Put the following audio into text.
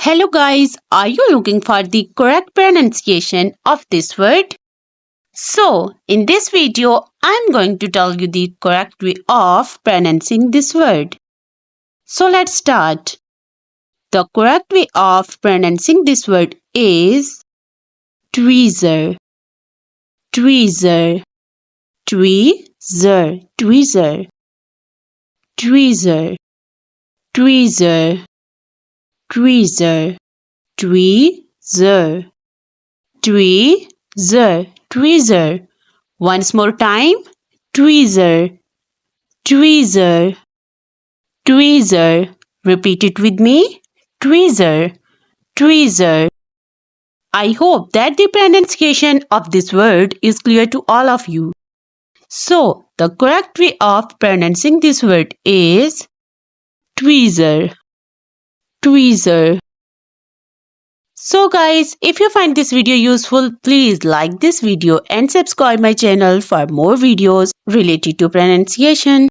Hello guys, are you looking for the correct pronunciation of this word? So, in this video, I'm going to tell you the correct way of pronouncing this word. So let's start. The correct way of pronouncing this word is tweezer, tweezer, tweezer, tweezer, tweezer, tweezer, tweezer, tweezer, tweezer, tweezer. Once more time, tweezer, tweezer, tweezer. Repeat it with me, tweezer, tweezer. I hope that the pronunciation of this word is clear to all of you. So, the correct way of pronouncing this word is tweezer, tweezer. So guys, if you find this video useful, please like this video and subscribe my channel for more videos related to pronunciation.